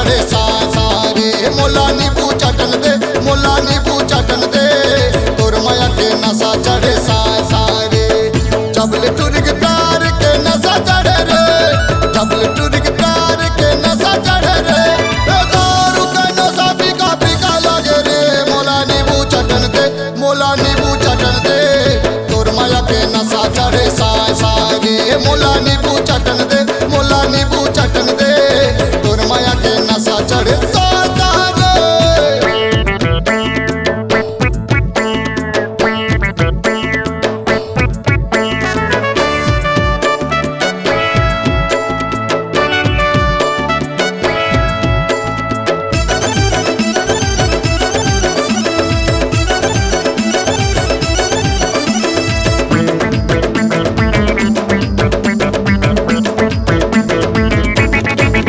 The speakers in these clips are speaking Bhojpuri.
चढ़े साए सारे मोला नींबू चटन दे मोला नींबू चटन दे तोर माया के नशा चढ़े साए सारे जबल टुरग प्यार के नशा चढ़े रे जबल टुरग प्यार के नशा चढ़े रे दारू के नशा पीका पीका लगे रे मोला नींबू चटन दे मोला नींबू चटन दे तोर माया के नशा चढ़े साए सारे मोला नींबू चटन दे मोला नींबू चटन दे तोर माया के नशा चढ़े साए सारे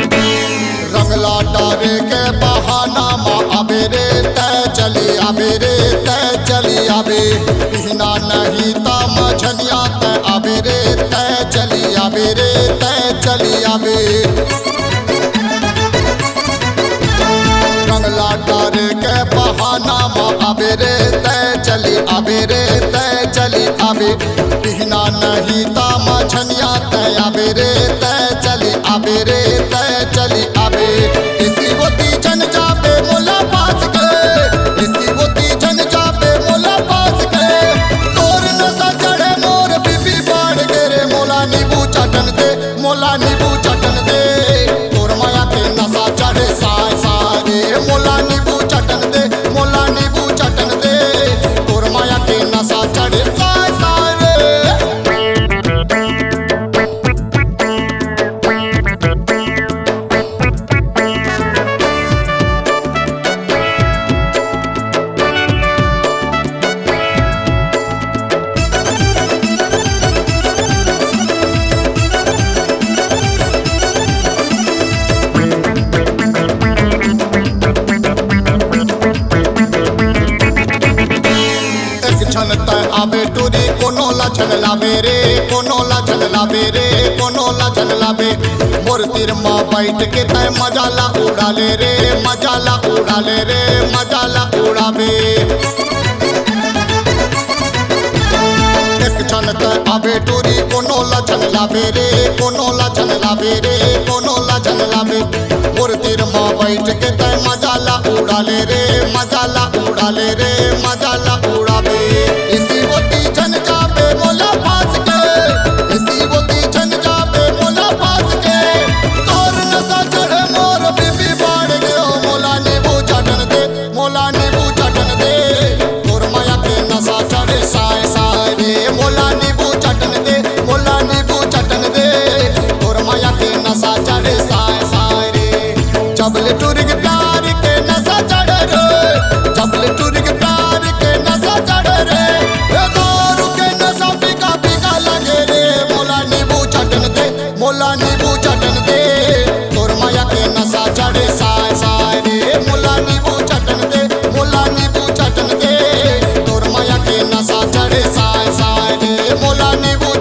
रंगला डारे के बहाना माँ आबे रे तय चली आबे रे तय चली आबे बिहना नहीं ता मझनिया तय आबे रे तय चली आबे रे तय चली आबे रंगला डारे के बहाना माँ आबे रे तय चली आबे रे तय चली आबे बिहना नहीं ता मझनिया तय आबे रे तय चली आबे रे तय चली आबे इतनी गोती जन जाबे मोला पास के इतनी गोती जन जाबे मोला पास के तोर नशा चढ़े मोर बीबी बाढ़ गे रे मोला नींबू चटन दे मोला नींबू चटन दे तोर माया के नशा चढ़े साए सारे मोला नींबू चटन दे मोला नींबू चटन दे तोर माया के नशा चढ़े साए सारे छन तय आबे टूरी कोनो ला छन लाबे रे कोनो ला छन लाबे रे कोनो ला छन लाबे मोर तीर माँ बैठ के तय मजाला उड़ाले रे मजाला उड़ाले रे मजाला उड़ाबे एक छन तय आबे टूरी कोनो ला छन लाबे रे कोनो ला छन लाबे रे कोनो ला छन लाबे मोर तीर माँ बैठ के तय मजाला उड़ाले रे मजाला उड़ाले रे मजाला उड़ाबे इतनी गोती जन जाबे मोला पास के इतनी गोती जन जाबे मोला पास के तोर नशा चढ़े मोर बीबी बाढ़ गयो मोला नींबू चटन दे मोला नींबू चटन दे तोर माया के नशा चढ़े साए सारे मोला नींबू चटन दे मोला नींबू चटन दे तोर माया के नशा चढ़े साए सारे जबल टुरग प्यार के नशा चढ़े रे जबल टुरग प्यार के नशा चढ़े रे दारू के नशा पीका पीका लगे रे मोला नींबू चटन दे मोला नींबू चटन दे तोर माया के नशा चढ़े साए सारे मोला नींबू चटन दे मोला नींबू चटन दे तोर माया के नशा चढ़े साए सारे मोला नींबू